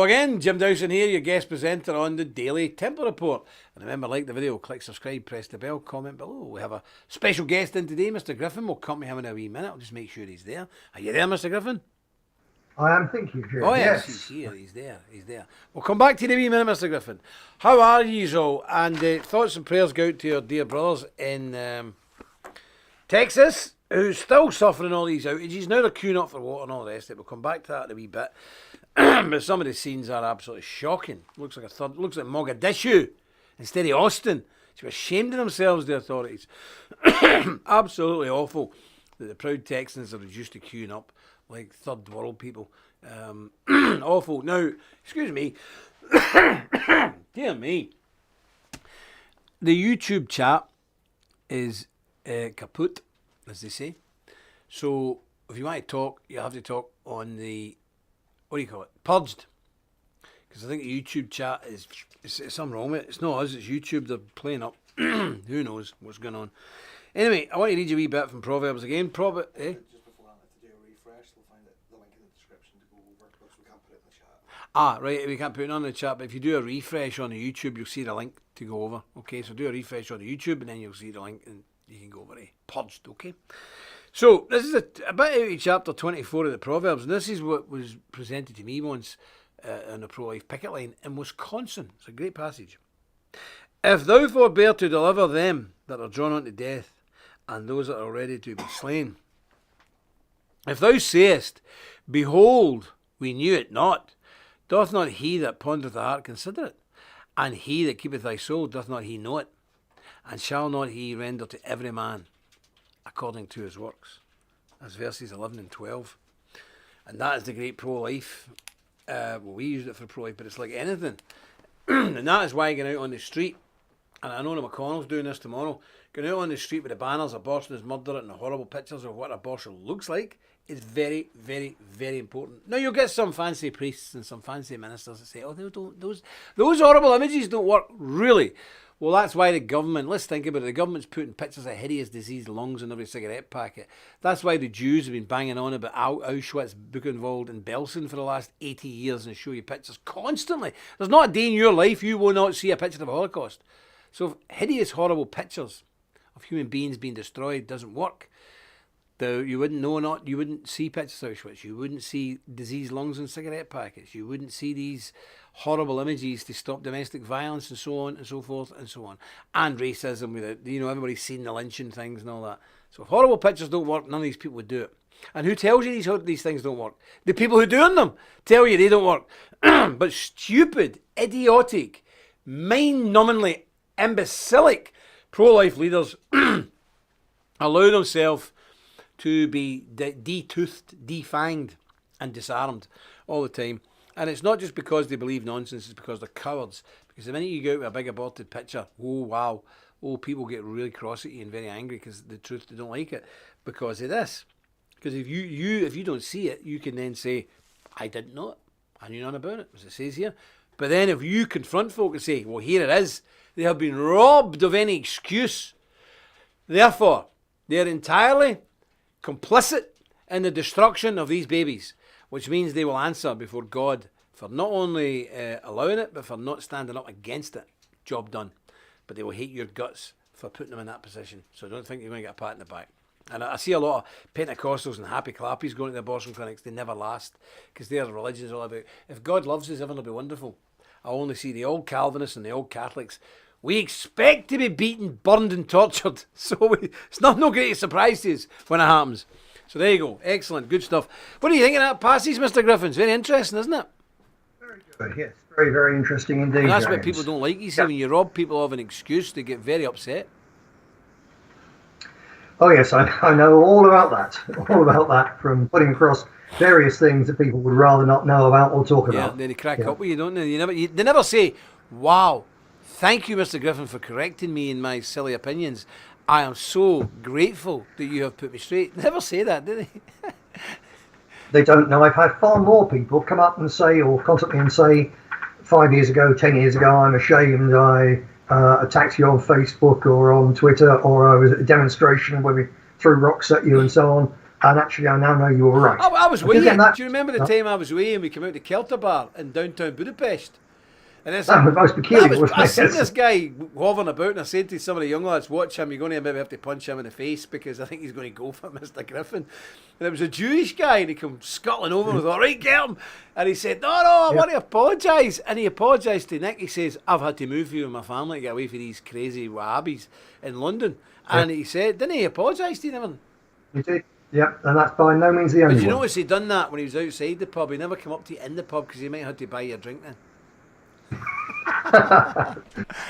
again, Jim Dowson here, your guest presenter on the Daily Templar Report. And remember, like the video, click subscribe, press the bell, comment below. We have a special guest in today, Mr. Griffin. We'll come to him in a wee minute. I'll just make sure he's there. Are you there, Mr. Griffin? I am, thank you, Jim. Oh, yes, he's here. He's there. We'll come back to the wee minute, Mr. Griffin. How are you all? And thoughts and prayers go out to your dear brothers in Texas, who's still suffering all these outages. Now they're queuing up for water and all the rest of it. We'll come back to that in a wee bit. But some of the scenes are absolutely shocking. Looks like Mogadishu instead of Austin. They're ashamed of themselves, the authorities. Absolutely awful that the proud Texans are reduced to queuing up like third world people. Awful. Now, excuse me. Dear me. The YouTube chat is kaput, as they say. So if you want to talk, you have to talk on the, what do you call it, purged. Because I think the YouTube chat is something wrong with it. It's not us, it's YouTube. They're playing up. Who knows what's going on. Anyway, I want to read you a wee bit from Proverbs again. Just before that, to do a refresh, they'll find the link in the description to go over, because we can't put it in the chat. Ah, right, we can't put it on the chat, but if you do a refresh on the YouTube, you'll see the link to go over. Okay, so do a refresh on the YouTube, and then you'll see the link, and you can go over to Purged, okay? So, this is a bit out of chapter 24 of the Proverbs, and this is what was presented to me once on the pro-life picket line in Wisconsin. It's a great passage. If thou forbear to deliver them that are drawn unto death, and those that are ready to be slain, if thou sayest, behold, we knew it not, doth not he that pondereth the heart consider it? And he that keepeth thy soul, doth not he know it? And shall not he render to every man according to his works? That's verses 11 and 12. And that is the great pro-life. Well, we used it for pro-life, but it's like anything. And that is why going out on the street, and I know the McConnell's doing this tomorrow, going out on the street with the banners, abortion is murder, and the horrible pictures of what abortion looks like, is very, very, very important. Now, you'll get some fancy priests and some fancy ministers that say, oh, those horrible images don't work. Really? Well, that's why the government, let's think about it, the government's putting pictures of hideous diseased lungs in every cigarette packet. That's why the Jews have been banging on about Auschwitz, Buchenwald and Belsen for the last 80 years and show you pictures constantly. There's not a day in your life you will not see a picture of a Holocaust. So hideous, horrible pictures of human beings being destroyed doesn't work. You wouldn't see pictures of Auschwitz. You wouldn't see diseased lungs in cigarette packets. You wouldn't see these horrible images to stop domestic violence and so on and so forth and so on. And racism, with it. Everybody's seen the lynching things and all that. So if horrible pictures don't work, none of these people would do it. And who tells you these things don't work? The people who are doing them tell you they don't work. But stupid, idiotic, mind-numbingly imbecilic pro-life leaders allow themselves to be de-toothed, defanged and disarmed all the time. And it's not just because they believe nonsense, it's because they're cowards. Because the minute you go out with a big aborted picture, oh wow, people get really cross at you and very angry because the truth, they don't like it because of this. Because if you don't see it, you can then say, I didn't know it, I knew nothing about it, as it says here. But then if you confront folk and say, well, here it is, they have been robbed of any excuse. Therefore, they're entirely complicit in the destruction of these babies, which means they will answer before God for not only allowing it, but for not standing up against it. Job done. But they will hate your guts for putting them in that position. So don't think you're going to get a pat in the back. And I see a lot of Pentecostals and happy clappies going to the abortion clinics. They never last because their religion is all about, if God loves us, everything will be wonderful. I only see the old Calvinists and the old Catholics. We expect to be beaten, burned and tortured. So it's no great surprise to us when it happens. So there you go. Excellent. Good stuff. What do you think of that passage, Mr. Griffin? It's very interesting, isn't it? Very good. Yes. Very, very interesting indeed. And that's what people don't like. You see, when you rob people of an excuse, they get very upset. Oh, yes. I know all about that. All about that from putting across various things that people would rather not know about or talk about. Yeah, they crack up with you, don't they? They never say, wow, thank you, Mr. Griffin, for correcting me in my silly opinions. I am so grateful that you have put me straight. They never say that, do they? They don't know. I've had far more people come up and say, or contact me and say, 5 years ago, 10 years ago, I'm ashamed I attacked you on Facebook or on Twitter, or I was at a demonstration where we threw rocks at you and so on. and actually I now know you were right. I was I with do you. get that. Do you remember the time I was with you and we came out to Kelter Bar in downtown Budapest? And it's That was most peculiar, wasn't I it? seen this guy hovering about, and I said to some of the young lads, watch him, you're going to maybe have to punch him in the face because I think he's going to go for Mr. Griffin. And it was a Jewish guy, and he came scuttling over and was all right, get him. And he said, no, I want to apologise. And he apologised to Nick. He says, I've had to move you with my family to get away from these crazy Wahhabis in London. And he said, didn't he apologise to him? He did. Yeah, and that's by no means the only But you one. notice he done that when he was outside the pub. He never came up to you in the pub because he might have had to buy you a drink then.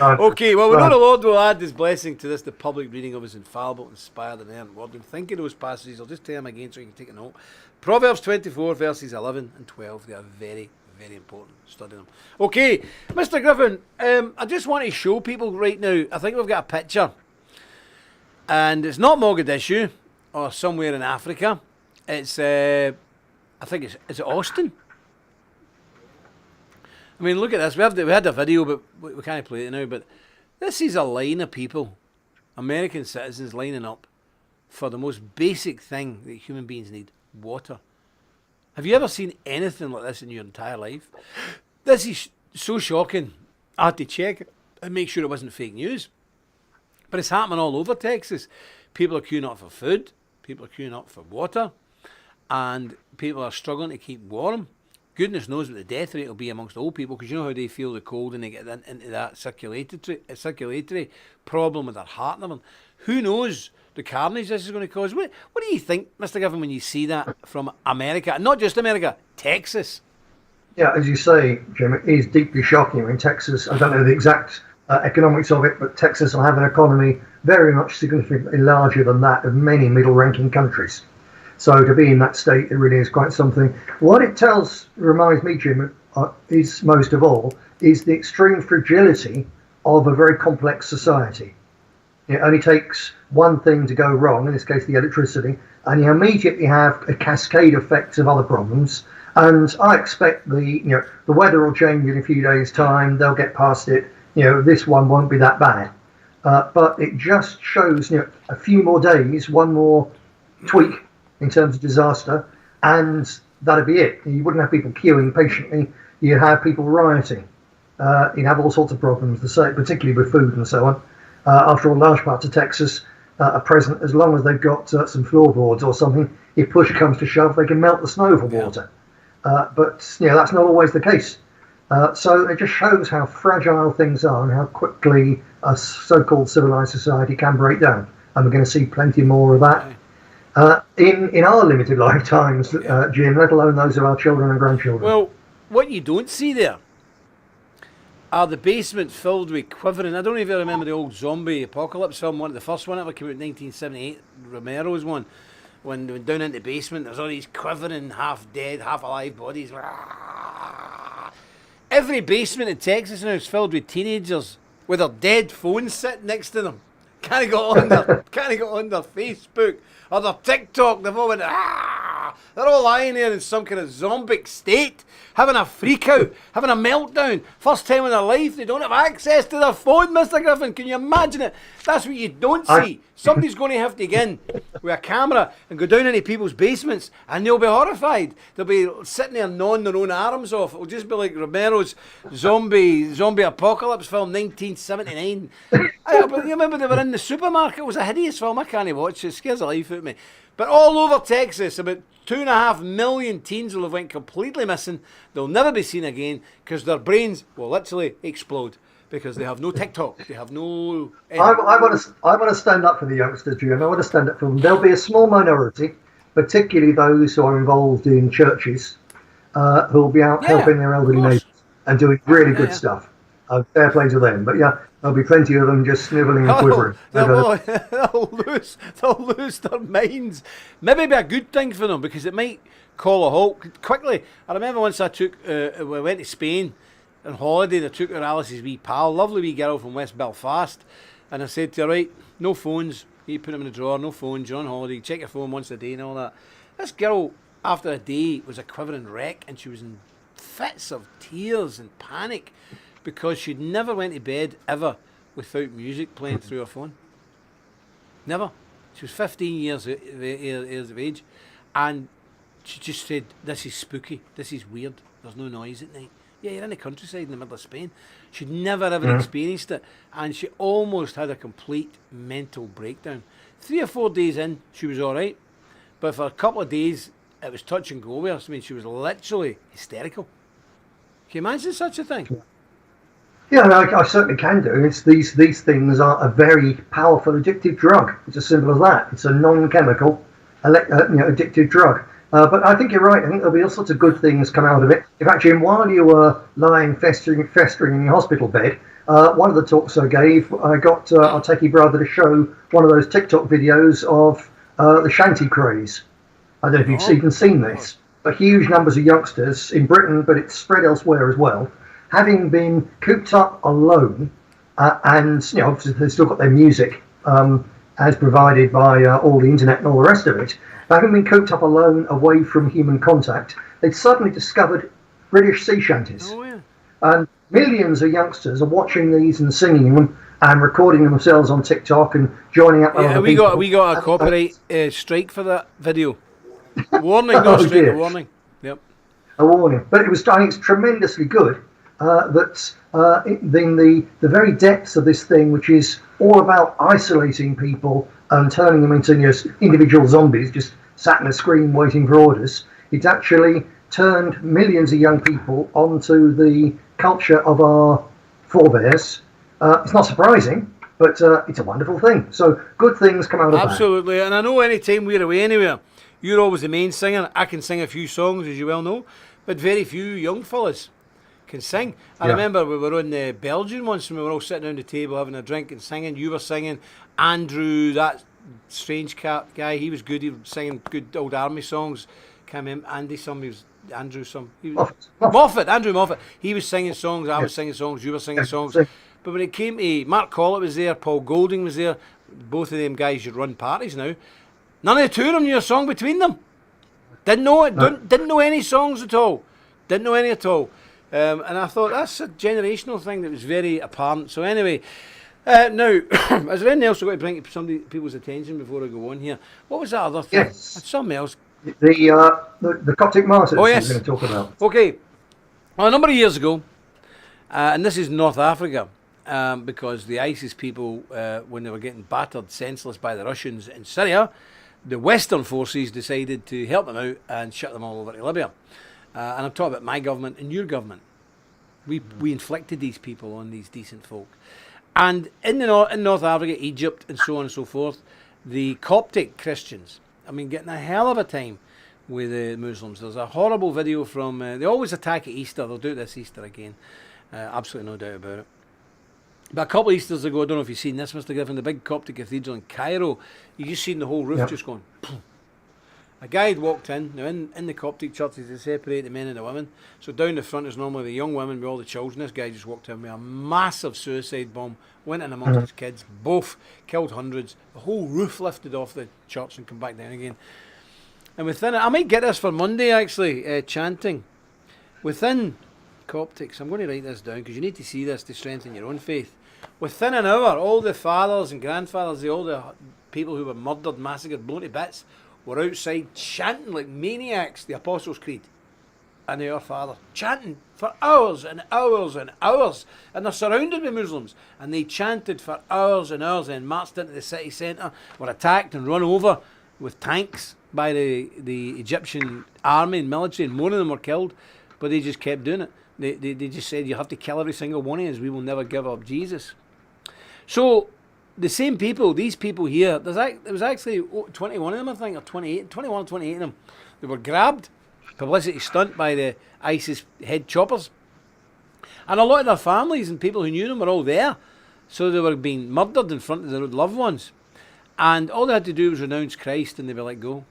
Okay, well, we know the Lord will add his blessing to this, the public reading of his infallible, inspired, and inerrant word. And think of those passages, I'll just tell them again so you can take a note. Proverbs 24, verses 11 and 12, they are very, very important. Study them. Okay, Mr. Griffin, I just want to show people right now, I think we've got a picture. And it's not Mogadishu or somewhere in Africa. It's, I think is it Austin? I mean, look at this. We had a video, but we can't play it now. But this is a line of people, American citizens lining up for the most basic thing that human beings need: water. Have you ever seen anything like this in your entire life? This is so shocking. I had to check it and make sure it wasn't fake news. But it's happening all over Texas. People are queuing up for food. People are queuing up for water. And people are struggling to keep warm. Goodness knows what the death rate will be amongst old people, because you know how they feel the cold and they get into that circulatory problem with their heart and everything. Who knows the carnage this is going to cause? What do you think, Mr. Griffin, when you see that from America? Not just America, Texas. Yeah, as you say, Jim, it is deeply shocking. In Texas, I don't know the exact economics of it, but Texas will have an economy very much significantly larger than that of many middle-ranking countries. So to be in that state, it really is quite something. What it reminds me, Jim, is most of all, is the extreme fragility of a very complex society. It only takes one thing to go wrong, in this case the electricity, and you immediately have a cascade effect of other problems. And I expect the weather will change in a few days' time, they'll get past it, this one won't be that bad. But it just shows, a few more days, one more tweak in terms of disaster, and that'd be it. You wouldn't have people queuing patiently, you'd have people rioting. You'd have all sorts of problems, particularly with food and so on. After all, large parts of Texas are present, as long as they've got some floorboards or something, if push comes to shove, they can melt the snow for water. But that's not always the case. So it just shows how fragile things are and how quickly a so-called civilized society can break down. And we're going to see plenty more of that. In our limited lifetimes, Jim, let alone those of our children and grandchildren. Well, what you don't see there are the basements filled with quivering. I don't know if you remember the old zombie apocalypse film, the first one ever came out in 1978, Romero's one, when they went down into the basement, there's all these quivering, half dead, half alive bodies. Every basement in Texas now is filled with teenagers with their dead phones sitting next to them. Can't go on their Facebook or their TikTok. They've all went, they're all lying there in some kind of zombic state, having a freak out, having a meltdown. First time in their life, they don't have access to their phone, Mr. Griffin. Can you imagine it? That's what you don't see. Somebody's going to have to get in with a camera and go down into people's basements, and they'll be horrified. They'll be sitting there gnawing their own arms off. It'll just be like Romero's zombie apocalypse film, 1979. You remember they were in the supermarket? It was a hideous film. I can't watch it. It scares the life out of me. But all over Texas, about 2.5 million teens will have went completely missing. They'll never be seen again because their brains will literally explode because they have no TikTok. They have no... I want to stand up for the youngsters, Jim. I want to stand up for them. There'll be a small minority, particularly those who are involved in churches, who will be out helping their elderly neighbours and doing really good stuff. Fair play to them. But there'll be plenty of them just snivelling and quivering. They'll lose their minds. Maybe it'd be a good thing for them because it might call a halt quickly. I remember once we went to Spain on holiday, and I took her Alice's wee pal, lovely wee girl from West Belfast, and I said to her, right, no phones, you put them in the drawer, no phones, you're on holiday, check your phone once a day and all that. This girl, after a day, was a quivering wreck, and she was in fits of tears and panic because she'd never went to bed ever without music playing through her phone. Never. She was 15 years of age, and she just said, "This is spooky. This is weird. There's no noise at night." Yeah, you're in the countryside in the middle of Spain. She'd never ever experienced it, and she almost had a complete mental breakdown. 3 or 4 days in, she was all right, but for a couple of days, it was touch and go with her. I mean, she was literally hysterical. Can you imagine such a thing? Yeah, no, I certainly can do. It's these things are a very powerful addictive drug. It's as simple as that. It's a non-chemical, addictive drug. But I think you're right. I think there'll be all sorts of good things come out of it. In fact, Jim, while you were lying festering in your hospital bed, one of the talks I gave, I got our techie brother to show one of those TikTok videos of the shanty craze. I don't know if you've even seen this, but huge numbers of youngsters in Britain, but it's spread elsewhere as well, having been cooped up alone, and obviously they've still got their music as provided by all the internet and all the rest of it. Having been cooped up alone, away from human contact, they'd suddenly discovered British sea shanties. Oh, yeah. And millions of youngsters are watching these and singing them and recording themselves on TikTok and joining up with other people. We got a copyright strike for that video. Warning, no strike, a warning. Yep. A warning. But I think it's tremendously good that in the very depths of this thing, which is all about isolating people and turning them into individual zombies, just sat in a screen waiting for orders, it's actually turned millions of young people onto the culture of our forebears. It's not surprising, but it's a wonderful thing. So good things come out of that. Absolutely. And I know any time we're away anywhere, you're always the main singer. I can sing a few songs, as you well know, but very few young fellas can sing. I remember we were on Belgium once and we were all sitting around the table having a drink and singing. You were singing. Andrew, that strange cat guy, he was good. He was singing good old army songs. Can't remember. Andy, somebody was Andrew, Andrew Moffat. He was singing songs. I was singing songs. You were singing songs. But when it came to Mark Collett was there, Paul Golding was there. Both of them guys should run parties now. None of the two of them knew a song between them. Didn't know it. Didn't know any songs at all. Didn't know any at all. And I thought that's a generational thing that was very apparent. So anyway, now, is there anything else I've got to bring to people's attention before I go on here? What was that other thing? Yes. That's something else. The Coptic martyrs Oh, yes. we're going to talk about. Okay. Well, a number of years ago, and this is North Africa, because the ISIS people, when they were getting battered senseless by the Russians in Syria, the Western forces decided to help them out and shut them all over to Libya. And I'm talking about my government and your government. We inflicted these people on these decent folk. And in North Africa, Egypt, and so on and so forth, the Coptic Christians, getting a hell of a time with the Muslims. There's a horrible video from, they always attack at Easter. They'll do it this Easter again. Absolutely no doubt about it. But a couple of Easters ago, I don't know if you've seen this, Mr. Griffin, the big Coptic cathedral in Cairo, you just seen the whole roof just going. A guy had walked in. Now, in the Coptic churches, they separate the men and the women. So down the front is normally the young women with all the children. This guy just walked in with a massive suicide bomb, went in amongst his kids, both killed hundreds. The whole roof lifted off the church and come back down again. And within it, I might get this for Monday actually, chanting. Within Coptics, I'm going to write this down because you need to see this to strengthen your own faith. Within an hour, all the fathers and grandfathers, all the people who were murdered, massacred, blown to bits, were outside chanting like maniacs the Apostles' Creed and the Our Father, chanting for hours and hours and hours. And they're surrounded by Muslims, and they chanted for hours and hours and marched into the city centre, were attacked and run over with tanks by the Egyptian army and military, and more of them were killed, but they just kept doing it. They just said, you have to kill every single one of us, we will never give up Jesus. So the same people, these people here, there was actually 21 of them, I think, or 21 or 28 of them. They were grabbed, publicity stunt by the ISIS head choppers. And a lot of their families and people who knew them were all there. So they were being murdered in front of their loved ones. And all they had to do was renounce Christ and they were let go.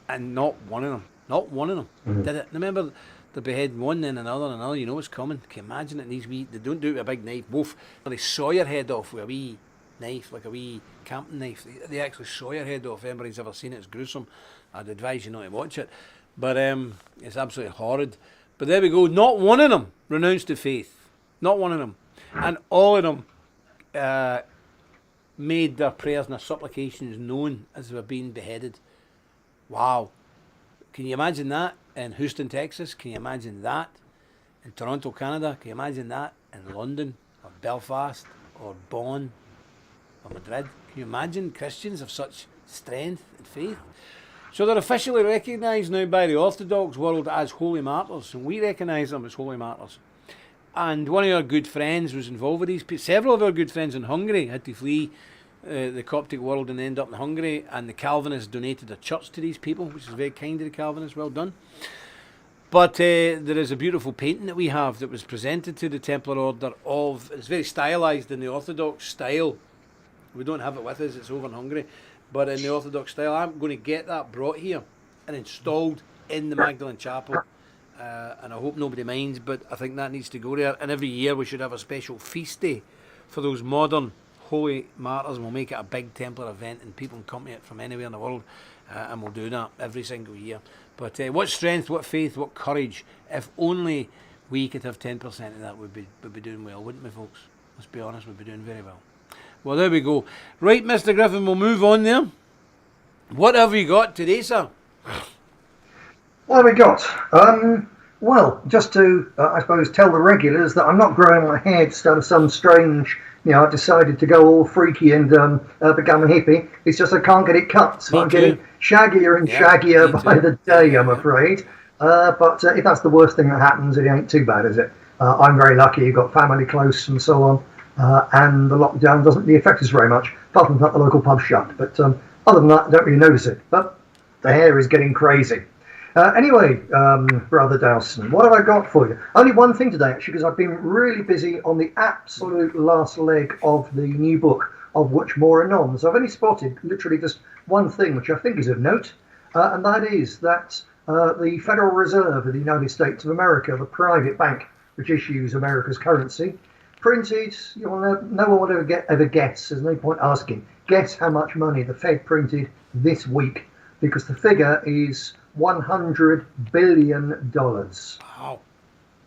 And not one of them did it. Remember, they behead one and another, you know what's coming. Can you imagine it? They don't do it with a big knife, woof. They saw your head off with a wee knife, like a wee camping knife. They actually saw your head off. If anybody's ever seen it, it's gruesome. I'd advise you not to watch it. But it's absolutely horrid. But there we go. Not one of them renounced the faith. Not one of them. And all of them made their prayers and their supplications known as they were being beheaded. Wow. Can you imagine that in Houston, Texas? Can you imagine that in Toronto, Canada? Can you imagine that in London or Belfast or Bonn or Madrid? Can you imagine Christians of such strength and faith? So they're officially recognised now by the Orthodox world as holy martyrs, and we recognise them as holy martyrs. And one of our good friends was involved with these people. Several of our good friends in Hungary had to flee the Coptic world and end up in Hungary, and the Calvinists donated a church to these people, which is very kind of the Calvinists, well done. But there is a beautiful painting that we have that was presented to the Templar Order of, it's very stylised in the Orthodox style. We don't have it with us, it's over in Hungary, but in the Orthodox style. I'm going to get that brought here and installed in the Magdalene Chapel, and I hope nobody minds, but I think that needs to go there. And every year we should have a special feast day for those modern holy martyrs, and we'll make it a big Templar event, and people can come to it from anywhere in the world, and we'll do that every single year. But what strength, what faith, what courage. If only we could have 10% of that, we'd be doing well, wouldn't we, folks? Let's be honest, we'd be doing very well. Well, there we go. Right, Mr. Griffin, we'll move on there. What have you got today, sir? What have we got? Well, just to, I suppose, tell the regulars that I'm not growing my hair just out of some strange, I decided to go all freaky and become a hippie. It's just I can't get it cut, so I'm getting shaggier and shaggier by the day, I'm afraid. But if that's the worst thing that happens, it ain't too bad, is it? I'm very lucky, got family close and so on, and the lockdown doesn't really affect us very much, apart from the fact the local pub's shut. But other than that, I don't really notice it. But the hair is getting crazy. Anyway, Brother Dowson, what have I got for you? Only one thing today, actually, because I've been really busy on the absolute last leg of the new book, of which more anon. So I've only spotted literally just one thing, which I think is of note, and that is that the Federal Reserve of the United States of America, the private bank which issues America's currency, printed, no one will ever guess, there's no point asking, guess how much money the Fed printed this week, because the figure is $100 billion. Wow.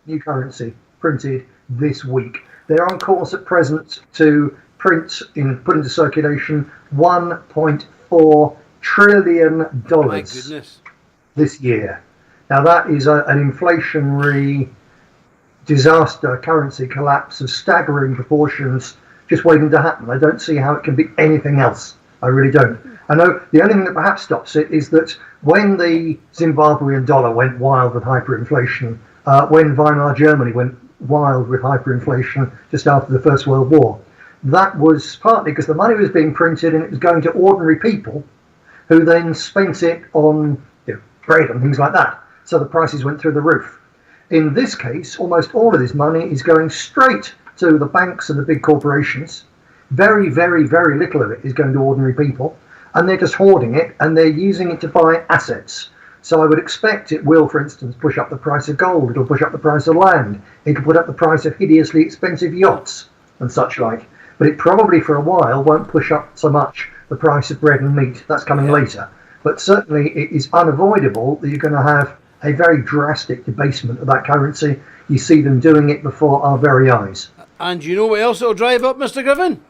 New currency printed this week. They're on course at present to put into circulation $1.4 trillion My goodness. this year. Now that is an inflationary disaster, currency collapse of staggering proportions just waiting to happen. I don't see how it can be anything else. I really don't. I know the only thing that perhaps stops it is that when the Zimbabwean dollar went wild with hyperinflation, when Weimar Germany went wild with hyperinflation just after the First World War, that was partly because the money was being printed and it was going to ordinary people who then spent it on bread and things like that. So the prices went through the roof. In this case, almost all of this money is going straight to the banks and the big corporations. Very, very, very little of it is going to ordinary people. And they're just hoarding it, and they're using it to buy assets. So I would expect it will, for instance, push up the price of gold, it'll push up the price of land, it'll put up the price of hideously expensive yachts and such like. But it probably for a while won't push up so much the price of bread and meat. That's coming later. But certainly it is unavoidable that you're going to have a very drastic debasement of that currency. You see them doing it before our very eyes. And you know what else will drive up, Mr. Griffin?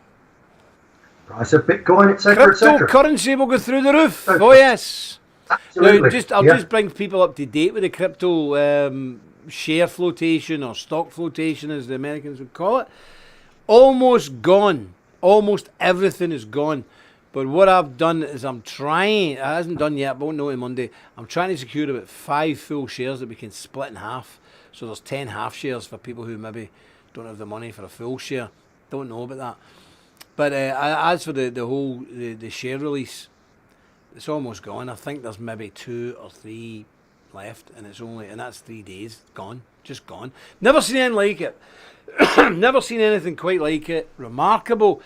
Price of Bitcoin, etc., etc. Cryptocurrency will go through the roof. Oh yes. Absolutely. Now, I'll just bring people up to date with the crypto share flotation or stock flotation, as the Americans would call it. Almost gone. Almost everything is gone. But what I've done is I'm trying, it hasn't done yet, but won't know on Monday, I'm trying to secure about 5 full shares that we can split in half. So there's 10 half shares for people who maybe don't have the money for a full share. Don't know about that. But as for the whole the share release, it's almost gone. I think there's maybe 2 or 3 left, and that's 3 days gone, just gone. Never seen anything like it. Never seen anything quite like it. Remarkable,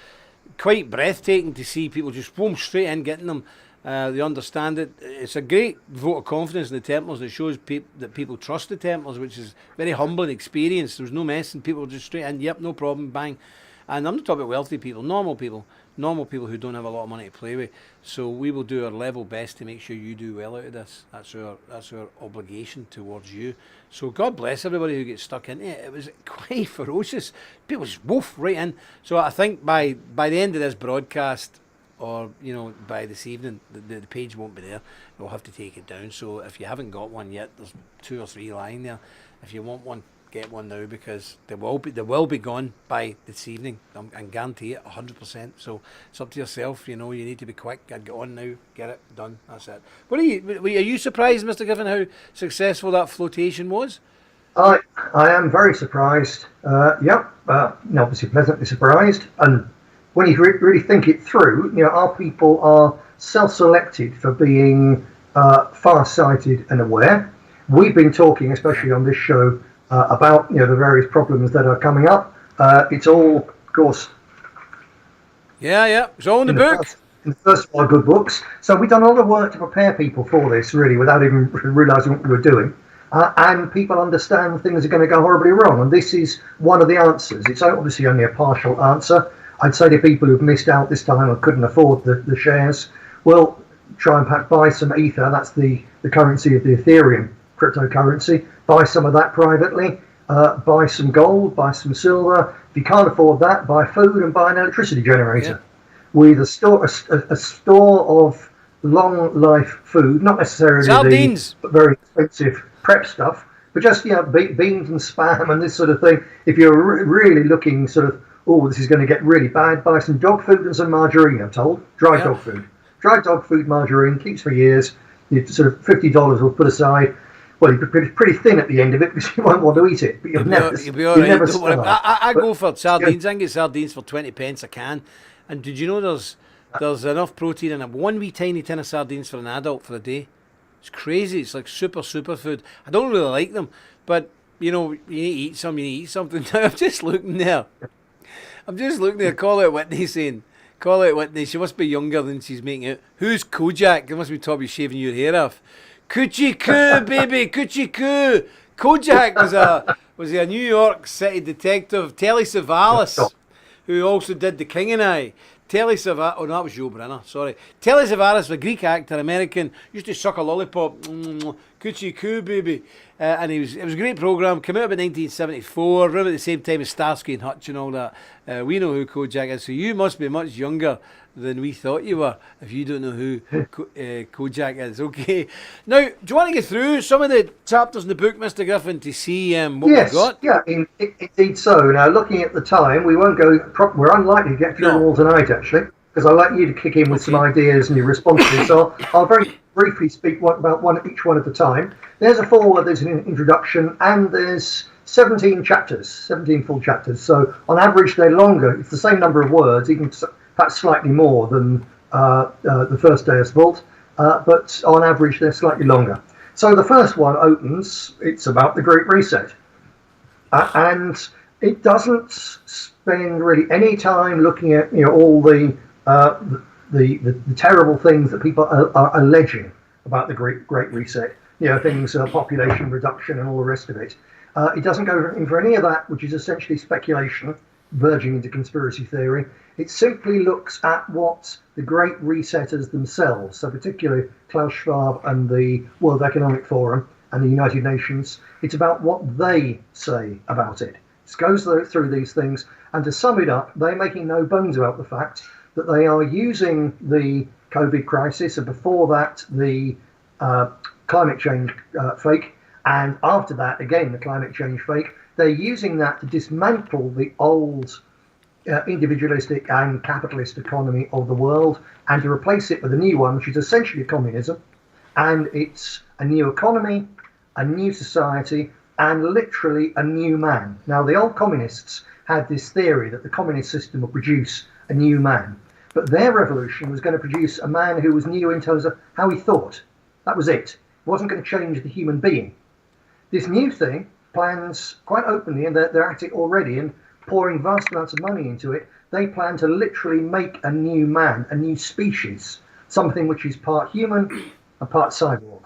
quite breathtaking to see people just boom straight in getting them. They understand it. It's a great vote of confidence in the Templars. It shows that people trust the Templars, which is very humbling experience. There's no messing. People just straight in. Yep, no problem. Bang. And I'm not talking about wealthy people, normal people who don't have a lot of money to play with. So we will do our level best to make sure you do well out of this. That's our obligation towards you. So God bless everybody who gets stuck in it. It was quite ferocious. People just woof right in. So I think by the end of this broadcast, or by this evening, the page won't be there. We'll have to take it down. So if you haven't got one yet, there's 2 or 3 lying there. If you want one, get one now, because they will be gone by this evening. I guarantee it 100%. So it's up to yourself. You need to be quick. I'd get on now, get it done. That's it. Are you surprised, Mr. Griffin, how successful that flotation was? I am very surprised. Obviously pleasantly surprised. And when you really think it through, our people are self-selected for being far-sighted and aware. We've been talking, especially on this show, about the various problems that are coming up. It's all, of course. Yeah, it's all in the book. In the first of our good books. So we've done a lot of work to prepare people for this, really, without even realising what we were doing. And people understand things are going to go horribly wrong. And this is one of the answers. It's obviously only a partial answer. I'd say to people who've missed out this time or couldn't afford the shares, well, try and perhaps buy some Ether. That's the currency of the Ethereum cryptocurrency. Buy some of that privately. Buy some gold, buy some silver. If you can't afford that, buy food and buy an electricity generator. With a store of long life food, not necessarily sardines, the very expensive prep stuff, but just beans and spam and this sort of thing. If you're really looking sort of, this is going to get really bad, buy some dog food and some margarine, I'm told. Dry dog food. Dry dog food, margarine, keeps for years. You sort of $50 will put aside. Well, you'll be pretty thin at the end of it because you won't want to eat it. But you'll be all right. Don't worry. I go for sardines. I can get sardines for 20 pence a can. And did you know there's enough protein in one wee tiny tin of sardines for an adult for a day? It's crazy. It's like super food. I don't really like them, but you need to eat some. You need to eat something. I'm just looking there. Call out Whitney saying, call out Whitney. She must be younger than she's making out. Who's Kojak? It must be Toby shaving your hair off. Coochie coo, baby, coochie coo. Kojak was a New York City detective, Telly Savalas, who also did The King and I. Telly Savalas, oh no, that was Joe Brenner, sorry. Telly Savalas was a Greek actor, American, used to suck a lollipop, coochie coo, baby. And it was a great programme, came out about 1974, around at the same time as Starsky and Hutch and all that. We know who Kojak is, so you must be much younger than we thought you were if you don't know who Kojak is. Okay. Now, do you want to get through some of the chapters in the book, Mr. Griffin, to see what we've got? Yeah, indeed so. Now, looking at the time, we won't go. We're unlikely to get through them all tonight, actually, because I'd like you to kick in with some ideas and your responses. So I'll very briefly speak about each one at a time. There's a foreword, there's an introduction, and there's 17 chapters, 17 full chapters. So on average, they're longer. It's the same number of words, even perhaps slightly more than the first Deus Vult, but on average, they're slightly longer. So the first one opens, it's about the Great Reset. And it doesn't spend really any time looking at all the terrible things that people are alleging about the Great Reset. Things population reduction and all the rest of it. It doesn't go in for any of that, which is essentially speculation, verging into conspiracy theory. It simply looks at what the Great Resetters themselves, so particularly Klaus Schwab and the World Economic Forum and the United Nations, it's about what they say about it. It goes through these things, and to sum it up, they're making no bones about the fact that they are using the COVID crisis, and before that, the climate change fake, and after that, again, the climate change fake. They're using that to dismantle the old individualistic and capitalist economy of the world and to replace it with a new one, which is essentially communism. And it's a new economy, a new society, and literally a new man. Now, the old communists had this theory that the communist system would produce a new man, but their revolution was going to produce a man who was new in terms of how he thought. That was it. It wasn't going to change the human being. This new thing plans quite openly, and they're at it already and pouring vast amounts of money into it. They plan to literally make a new man, a new species, something which is part human and part cyborg.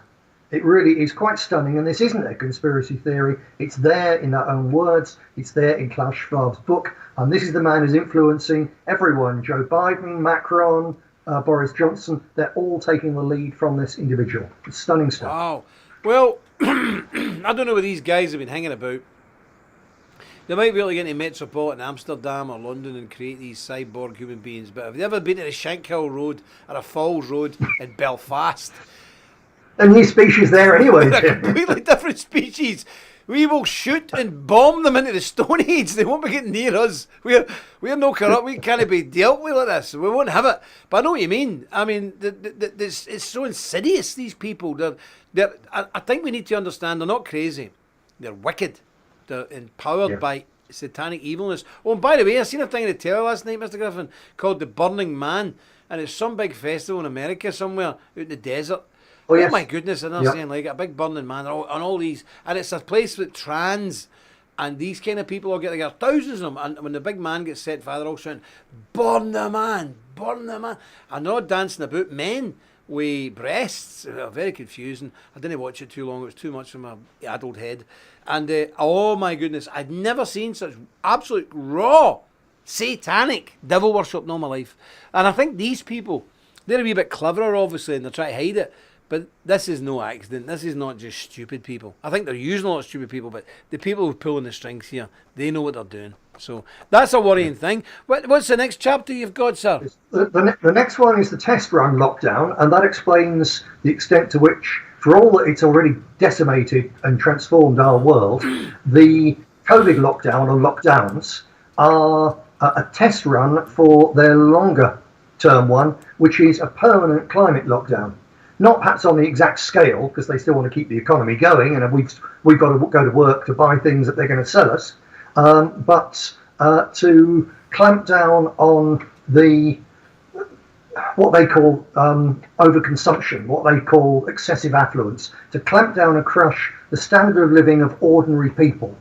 It really is quite stunning, and this isn't a conspiracy theory. It's there in their own words. It's there in Klaus Schwab's book, and this is the man who's influencing everyone. Joe Biden, Macron, Boris Johnson, they're all taking the lead from this individual. It's stunning stuff. Wow. Well, I don't know where these guys have been hanging about. They might be able to get into Metropolitan Amsterdam or London and create these cyborg human beings, but have they ever been to the Shankill Road or a Falls Road in Belfast? A new species there anyway. They're a completely different species. We will shoot and bomb them into the Stone Age. They won't be getting near us. We're no corrupt. We can't be dealt with like this. We won't have it. But I know what you mean. I mean, it's so insidious. These people. I think we need to understand. They're not crazy. They're wicked. They're empowered by satanic evilness. Oh, and by the way, I seen a thing on the telly last night, Mr. Griffin, called The Burning Man, and it's some big festival in America somewhere out in the desert. Oh, yes. My goodness, and they're saying like a big burning man and all these, and it's a place with trans and these kind of people all get together, thousands of them, and when the big man gets set fire, they're all shouting, burn the man, burn the man, and they're all dancing about men with breasts. Very confusing. I didn't watch it too long, it was too much for my adult head, and oh my goodness, I'd never seen such absolute raw satanic devil worship in all my life. And I think these people, they're a wee bit cleverer obviously, and they're trying to hide it. But this is no accident. This is not just stupid people. I think they're using a lot of stupid people, but the people who are pulling the strings here, they know what they're doing. So that's a worrying thing. What's the next chapter you've got, sir? The next one is the test run lockdown, and that explains the extent to which, for all that it's already decimated and transformed our world, the COVID lockdown or lockdowns are a test run for their longer term one, which is a permanent climate lockdown. Not perhaps on the exact scale, because they still want to keep the economy going, and we've got to go to work to buy things that they're going to sell us, but to clamp down on the what they call overconsumption, what they call excessive affluence, to clamp down and crush the standard of living of ordinary people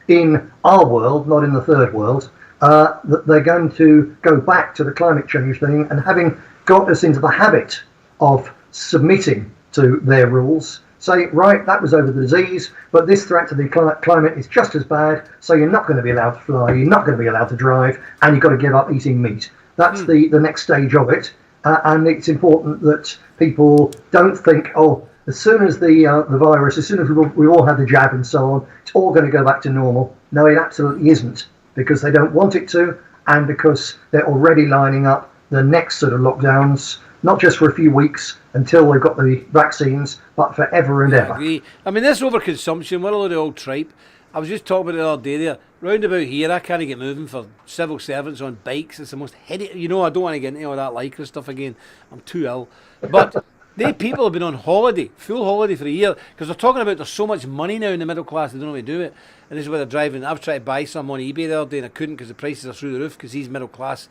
in our world, not in the third world. That they're going to go back to the climate change thing, and having got us into the habit of submitting to their rules, say, right, that was over the disease, but this threat to the climate is just as bad, so you're not going to be allowed to fly, you're not going to be allowed to drive, and you've got to give up eating meat. That's the next stage of it, and it's important that people don't think, oh, as soon as the virus, as soon as we all had the jab and so on, it's all going to go back to normal. No, it absolutely isn't, because they don't want it to, and because they're already lining up the next sort of lockdowns, not just for a few weeks until they've got the vaccines, but forever and ever. I agree. I mean, this overconsumption, we're a load of old tripe. I was just talking about it the other day there. Round about here, I can't get moving for civil servants on bikes. It's the most hideous. You know, I don't want to get into all that lycra stuff again. I'm too ill. But they people have been on holiday, full holiday for a year, because they're talking about there's so much money now in the middle class, they don't know how to do it. And this is where they're driving. I've tried to buy some on eBay the other day and I couldn't because the prices are through the roof because he's middle class.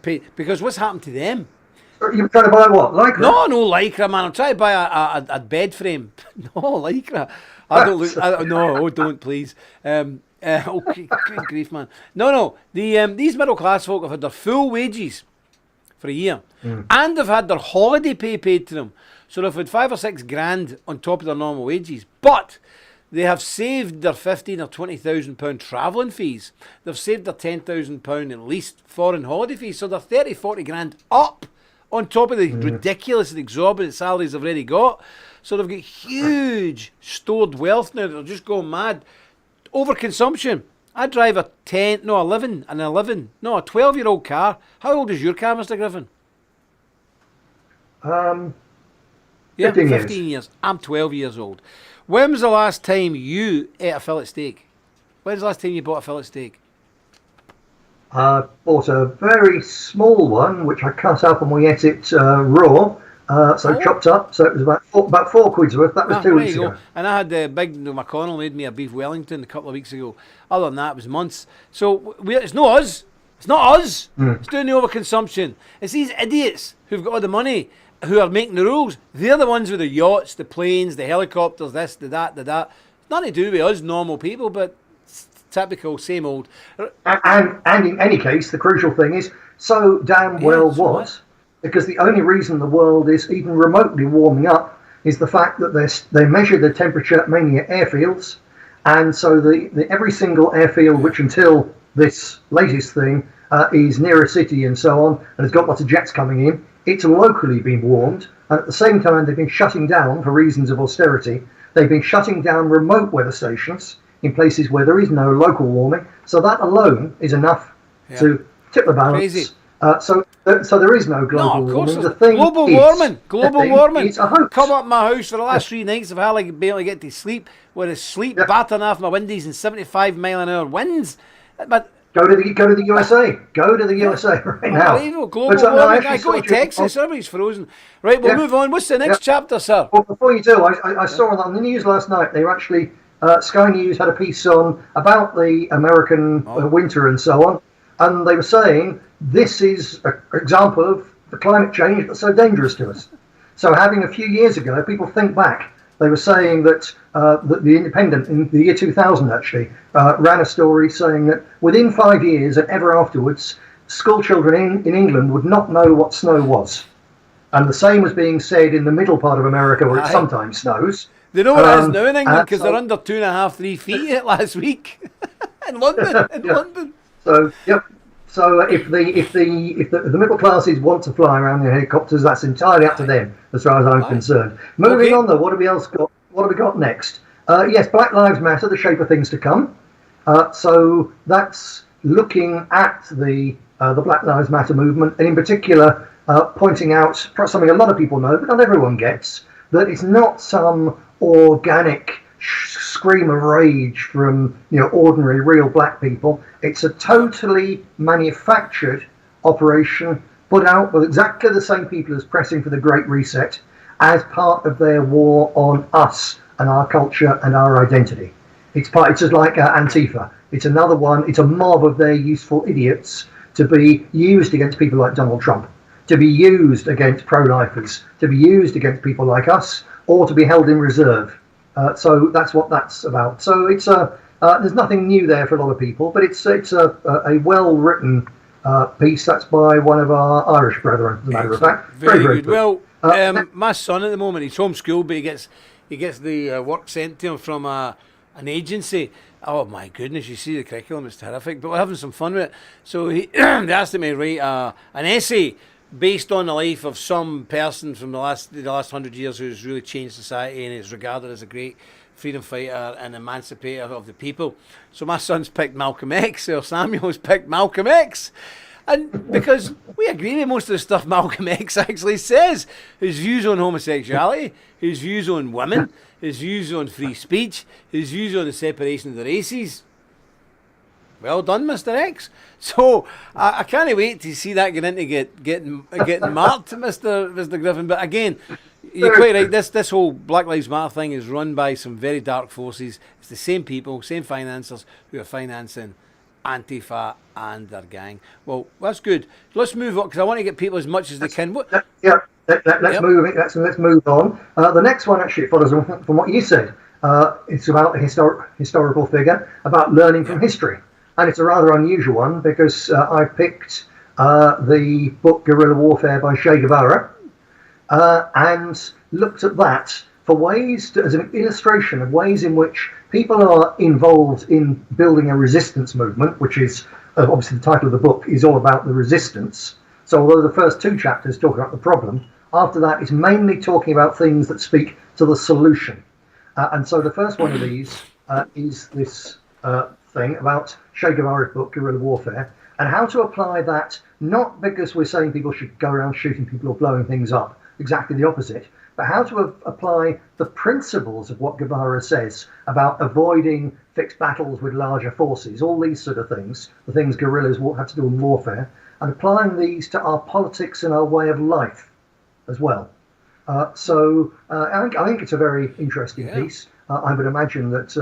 Because what's happened to them? You're trying to buy what? Lycra? No lycra, man. I'm trying to buy a bed frame. No lycra. I don't look. No, don't please. Okay, good grief, man. No. These middle class folk have had their full wages for a year, and they've had their holiday pay paid to them. So they've had 5 or 6 grand on top of their normal wages, but they have saved their £15,000 or £20,000 travelling fees. They've saved their £10,000 at least foreign holiday fees. So they're 30, 40 grand up on top of the ridiculous and exorbitant salaries they've already got. So they've got huge stored wealth now. They're just going mad. Overconsumption. I drive a 12-year-old car. How old is your car, Mr. Griffin? 15 years. I'm 12 years old. When was the last time you ate a fillet steak? When's the last time you bought a fillet steak? I bought a very small one, which I cut up and we ate it raw, chopped up. So it was about £4 worth. That was 2 weeks ago. And I had Big McConnell made me a beef Wellington a couple of weeks ago. Other than that, it was months. So it's not us. It's not us. It's doing the overconsumption. It's these idiots who've got all the money who are making the rules. They're the ones with the yachts, the planes, the helicopters, this, the that. It's nothing to do with us normal people, but typical, same old. And in any case, the crucial thing is, so damn well what? Because the only reason the world is even remotely warming up is the fact that they measure the temperature mainly at airfields, and so every single airfield, which until this latest thing is near a city and so on, and has got lots of jets coming in, it's locally been warmed, and at the same time they've been shutting down, for reasons of austerity, they've been shutting down remote weather stations in places where there is no local warming, so that alone is enough to tip the balance. Crazy. So there is no global warming. The thing global is, warming. It's a hoax. Come up my house for the last 3 nights. I've hardly been able to get to sleep. With a sleep battering off my windows and 75 mile an hour winds. But go to the USA. Go to the USA right now. Global warming. I go to Texas. Everybody's frozen. Right, we'll move on. What's the next chapter, sir? Well, before you do, I saw on the news last night. They were actually Sky News had a piece on about the American winter and so on, and they were saying this is an example of the climate change that's so dangerous to us. So having a few years ago, people think back, they were saying that the Independent in the year 2000 actually ran a story saying that within 5 years and ever afterwards, school children in England would not know what snow was. And the same was being said in the middle part of America where it sometimes snows. They know what it is now in England because they're under 2.5, 3 feet last week in London. London. So So if the middle classes want to fly around in helicopters, that's entirely up to them, as far as I'm concerned. Moving on, though, what have we else got? What have we got next? Yes, Black Lives Matter, the shape of things to come. So that's looking at the Black Lives Matter movement, and in particular pointing out something a lot of people know, but not everyone gets, that it's not some organic scream of rage from ordinary real black people. It's a totally manufactured operation put out with exactly the same people as pressing for the Great Reset as part of their war on us and our culture and our identity. It's just like Antifa. It's another one. It's a mob of their useful idiots to be used against people like Donald Trump, to be used against pro-lifers, to be used against people like us, or to be held in reserve. So that's what that's about. So it's there's nothing new there for a lot of people, but it's a well-written piece. That's by one of our Irish brethren, as a matter of fact. Very good. Well, my son at the moment, he's homeschooled, but he gets the work sent to him from an agency. Oh my goodness, you see the curriculum, it's terrific, but we're having some fun with it. So they asked me to write an essay based on the life of some person from the last 100 years who's really changed society and is regarded as a great freedom fighter and emancipator of the people. So my son's picked Malcolm X, or Samuel's picked Malcolm X. And because we agree with most of the stuff Malcolm X actually says, his views on homosexuality, his views on women, his views on free speech, his views on the separation of the races. Well done, Mr. X. So I can't wait to see that get into getting marked, Mr. Griffin. But again, you're quite right. This whole Black Lives Matter thing is run by some very dark forces. It's the same people, same financiers who are financing Antifa and their gang. Well, that's good. Let's move on because I want to get people as much as they can. Let's move it. Let's move on. The next one actually follows from what you said. It's about a historical figure, about learning from history. And it's a rather unusual one because I picked the book Guerrilla Warfare by Che Guevara and looked at that for ways as an illustration of ways in which people are involved in building a resistance movement, which is obviously the title of the book is all about the resistance. So although the first 2 chapters talk about the problem, after that it's mainly talking about things that speak to the solution. And so the first one of these is this thing about Che Guevara's book, Guerrilla Warfare, and how to apply that, not because we're saying people should go around shooting people or blowing things up, exactly the opposite, but how to apply the principles of what Guevara says about avoiding fixed battles with larger forces, all these sort of things, the things guerrillas have to do in warfare, and applying these to our politics and our way of life as well. So I think it's a very interesting piece. I would imagine that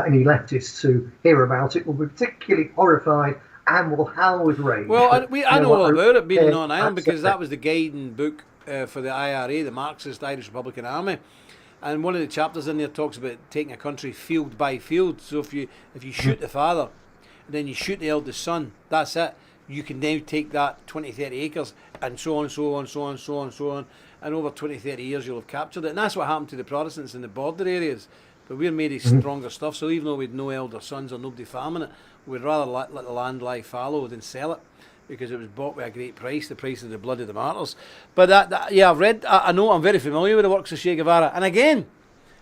any leftists who hear about it will be particularly horrified and will howl with rage. Well, I know all about it being on Ireland because that was the guiding book for the IRA, the Marxist Irish Republican Army. And one of the chapters in there talks about taking a country field by field. So if you shoot the father, and then you shoot the eldest son, that's it. you can now take that 20, 30 acres and so on, so on, so on, so on, so on. And over 20, 30 years, you'll have captured it. And that's what happened to the Protestants in the border areas. But we're made of stronger stuff. So even though we'd no elder sons or nobody farming it, we'd rather let the land lie fallow than sell it, because it was bought with a great price, the price of the blood of the martyrs. But I've read, I know, I'm very familiar with the works of Che Guevara. And again,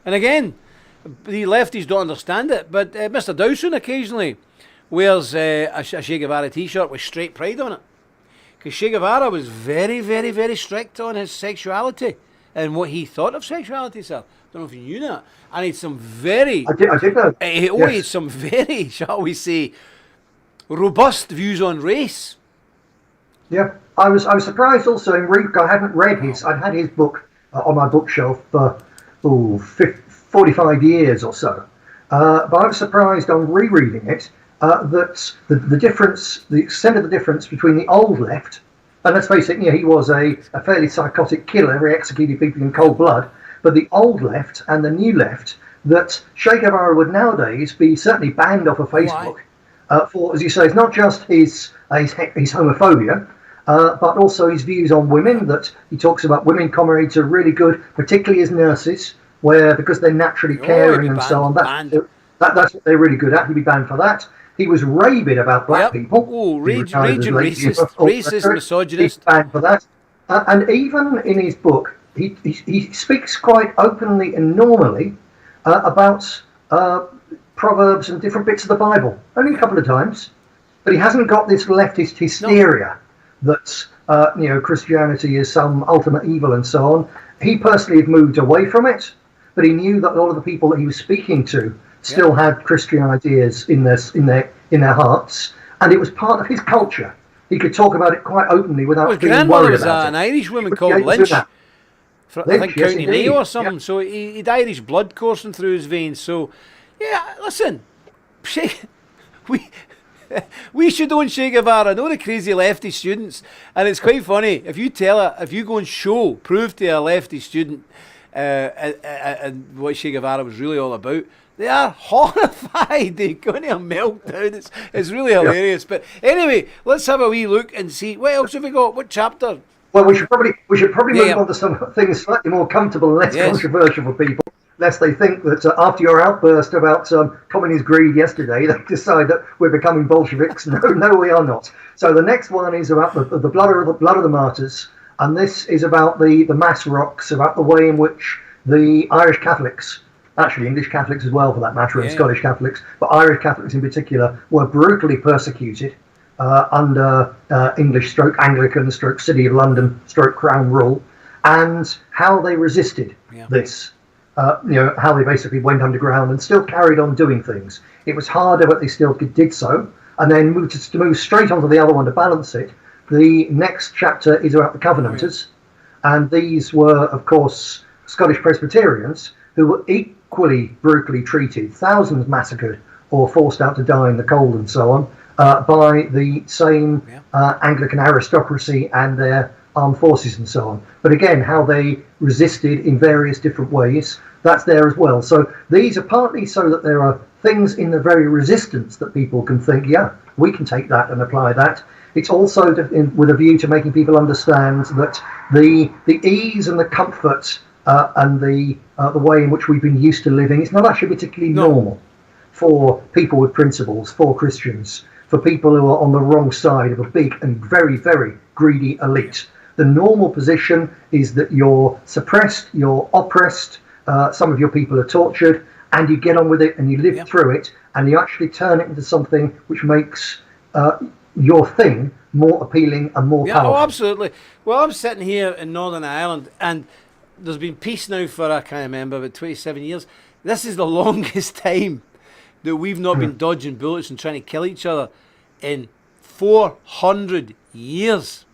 the lefties don't understand it, but Mr. Dowson occasionally wears a Che Guevara t-shirt with straight pride on it. Because Che Guevara was very, very, very strict on his sexuality and what he thought of sexuality, sir. Don't know if you knew that. And he had some very... I did know. He had some very, shall we say, robust views on race. Yeah, I was surprised also in I hadn't read his. I'd had his book on my bookshelf for 45 years or so, but I was surprised on rereading it that the difference, the extent of the difference between the old left, and let's face it, he was a fairly psychotic killer. He executed people in cold blood. But the old left and the new left, that Che Guevara would nowadays be certainly banned off of Facebook for, as you say, it's not just his homophobia, but also his views on women, that he talks about women comrades are really good, particularly as nurses, where because they're naturally caring and so on, that's what they're really good at. He'd be banned for that. He was rabid about black people. Oh, raging racist, misogynist. He's banned for that. And even in his book, he speaks quite openly and normally about Proverbs and different bits of the Bible. Only a couple of times. But he hasn't got this leftist hysteria that Christianity is some ultimate evil and so on. He personally had moved away from it, but he knew that a lot of the people that he was speaking to still had Christian ideas in their hearts, and it was part of his culture. He could talk about it quite openly without being worried about it. An Irish woman called Lynch. I think County Mayo or something. So he'd Irish blood coursing through his veins. So, listen, we should own Che Guevara. I know the crazy lefty students, and it's quite funny if you go and prove to a lefty student and what Che Guevara was really all about. They are horrified. They're going to melt down. It's really hilarious. But anyway, let's have a wee look and see what else have we got. What chapter? Well, we should probably move on to some things slightly more comfortable and less controversial for people, lest they think that after your outburst about communist greed yesterday, they decide that we're becoming Bolsheviks. No, we are not. So the next one is about the blood of the martyrs, and this is about the mass rocks, about the way in which the Irish Catholics, actually English Catholics as well for that matter, and Scottish Catholics, but Irish Catholics in particular, were brutally persecuted under English Anglican City of London Crown rule, and how they resisted this. How they basically went underground and still carried on doing things. It was harder, but they still did so. And then to move straight onto the other one to balance it, the next chapter is about the Covenanters, and these were, of course, Scottish Presbyterians who were equally brutally treated, thousands massacred or forced out to die in the cold and so on, by the same Anglican aristocracy and their armed forces and so on. But again, how they resisted in various different ways, that's there as well. So these are partly so that there are things in the very resistance that people can think, we can take that and apply that. It's also with a view to making people understand that the ease and the comfort and the way in which we've been used to living is not actually particularly normal for people with principles, for Christians, for people who are on the wrong side of a big and very, very greedy elite. The normal position is that you're suppressed, you're oppressed, some of your people are tortured, and you get on with it and you live through it, and you actually turn it into something which makes your thing more appealing and more powerful. Oh, absolutely. Well, I'm sitting here in Northern Ireland, and there's been peace now for, I can't remember, about 27 years. This is the longest time that we've not been dodging bullets and trying to kill each other in 400 years.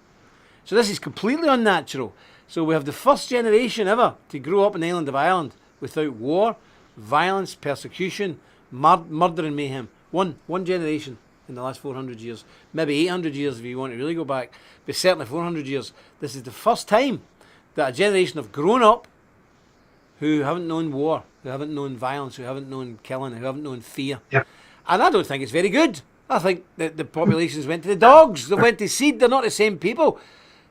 So this is completely unnatural. So we have the first generation ever to grow up in the island of Ireland without war, violence, persecution, murder and mayhem. One generation in the last 400 years. Maybe 800 years if you want to really go back. But certainly 400 years. This is the first time that a generation have grown up who haven't known war, who haven't known violence, who haven't known killing, who haven't known fear. Yeah. And I don't think it's very good. I think that the populations went to the dogs. They went to seed. They're not the same people.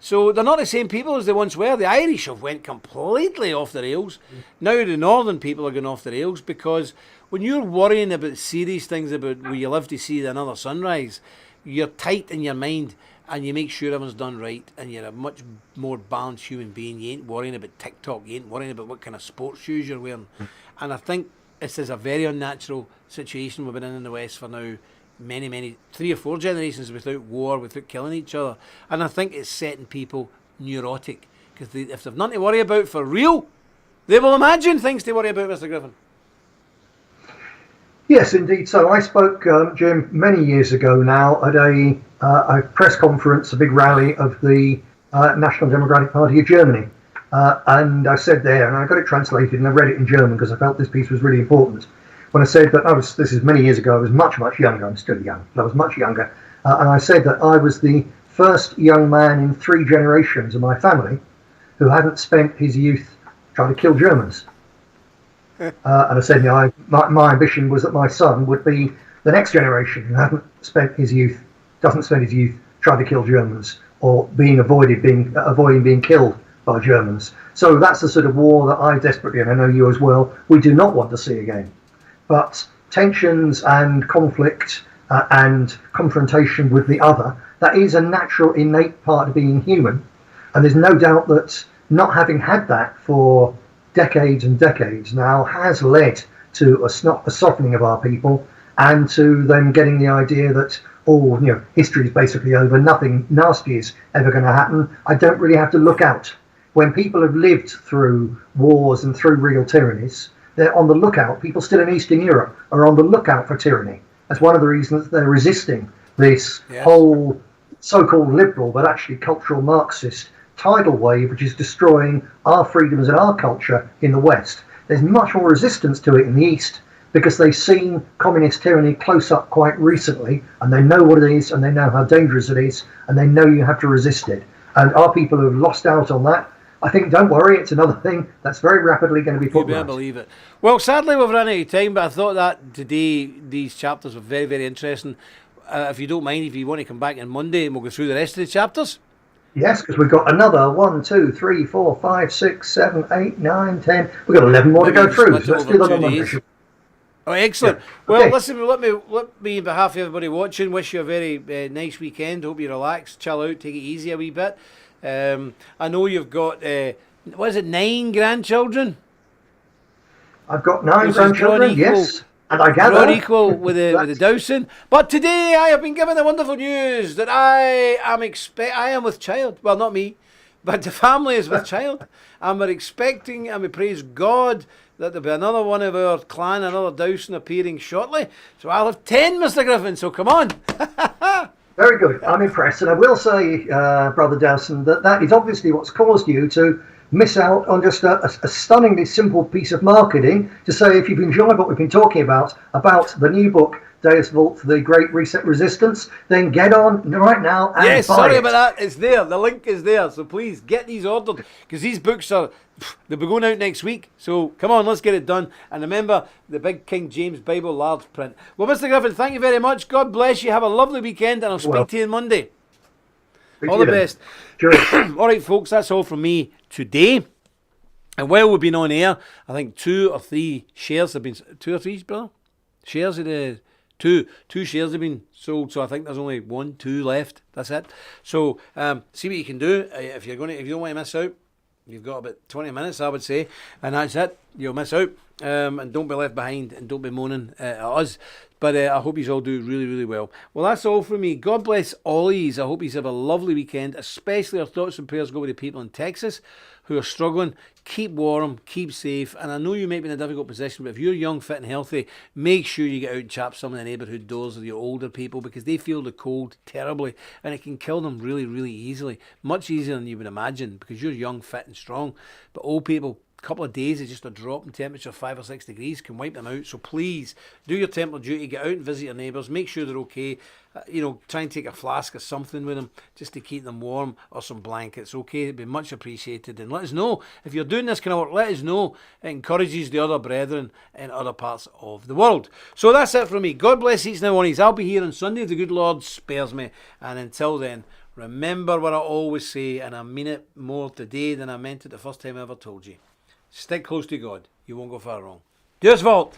So they're not the same people as they once were. The Irish have went completely off the rails. Now the northern people are going off the rails because when you're worrying about serious things about will you live to see another sunrise, you're tight in your mind and you make sure everyone's done right and you're a much more balanced human being. You ain't worrying about TikTok. You ain't worrying about what kind of sports shoes you're wearing. And I think this is a very unnatural situation we've been in the West for now. Many, 3 or 4 generations without war, without killing each other. And I think it's setting people neurotic. Because if they've nothing to worry about for real, they will imagine things to worry about, Mr. Griffin. Yes, indeed. So I spoke, Jim, many years ago now at a press conference, a big rally of the National Democratic Party of Germany. And I said there, and I got it translated and I read it in German because I felt this piece was really important. When I said that this is many years ago, I was much younger. I'm still young, but I was much younger. And I said that I was the first young man in 3 generations of my family who hadn't spent his youth trying to kill Germans. And I said, my ambition was that my son would be the next generation who doesn't spend his youth trying to kill Germans or avoiding being killed by Germans. So that's the sort of war that I desperately, and I know you as well, we do not want to see again. But tensions and conflict and confrontation with the other, that is a natural, innate part of being human. And there's no doubt that not having had that for decades and decades now has led to a softening of our people and to them getting the idea that, history is basically over, nothing nasty is ever going to happen. I don't really have to look out. When people have lived through wars and through real tyrannies, they're on the lookout. People still in Eastern Europe are on the lookout for tyranny. That's one of the reasons they're resisting this whole so-called liberal, but actually cultural Marxist tidal wave, which is destroying our freedoms and our culture in the West. There's much more resistance to it in the East because they've seen communist tyranny close up quite recently, and they know what it is, and they know how dangerous it is, and they know you have to resist it. And our people who have lost out on that, I think, don't worry, it's another thing that's very rapidly going to be put right. You better believe it. Well, sadly, we've run out of time, but I thought that today these chapters were very, very interesting. If you don't mind, if you want to come back on Monday and we'll go through the rest of the chapters. Yes, because we've got another 1, 2, 3, 4, 5, 6, 7, 8, 9, 10. We've got 11 more to go through. So let's do that on Monday. Oh, excellent. Yeah. Well, Okay. listen, let me, on behalf of everybody watching, wish you a very nice weekend. Hope you relax, chill out, take it easy a wee bit. I know you've got, 9 grandchildren? I've got 9 grandchildren, yes. And I gather... Not equal with the dowsing. But today I have been given the wonderful news that I am with child. Well, not me, but the family is with child. And we're expecting, and we praise God, that there'll be another one of our clan, another dowsing appearing shortly. So I'll have 10, Mr. Griffin, so come on. Very good. I'm impressed. And I will say, Brother Dowson, that is obviously what's caused you to miss out on just a stunningly simple piece of marketing to say, if you've enjoyed what we've been talking about the new book, Deus Vult, The Great Reset Resistance, then get on right now and yes, buy sorry it. about that. It's there. The link is there. So please get these ordered because these books they'll be going out next week. So come on, let's get it done. And remember the big King James Bible large print. Well, Mr. Griffin, thank you very much. God bless you. Have a lovely weekend and I'll speak to you on Monday. All the best. All right, folks, that's all from me today. And while we've been on air, I think 2 or 3 shares have been... 2 or 3, brother? Shares of the... Two shares have been sold, so I think there's only 1, 2 left. That's it. So see what you can do. If you don't want to miss out, you've got about 20 minutes, I would say, and that's it. You'll miss out, and don't be left behind, and don't be moaning at us. But I hope you all do really, really well. Well, that's all from me. God bless all of you. I hope you have a lovely weekend. Especially our thoughts and prayers go with the people in Texas who are struggling. Keep warm, keep safe. And I know you might be in a difficult position, but if you're young, fit and healthy, make sure you get out and chat some of the neighbourhood doors with your older people because they feel the cold terribly and it can kill them really, really easily. Much easier than you would imagine because you're young, fit and strong. But old people couple of days of just a drop in temperature, 5 or 6 degrees, can wipe them out. So please do your Templar duty, get out and visit your neighbours, make sure they're okay. Try and take a flask or something with them just to keep them warm, or some blankets, okay? It'd be much appreciated. And let us know if you're doing this kind of work. Let us know. It encourages the other brethren in other parts of the world. So that's it from me. God bless each and every one of you. I'll be here on Sunday if the good Lord spares me. And until then, remember what I always say, and I mean it more today than I meant it the first time I ever told you. Stick close to God. You won't go far wrong. Deus Volt!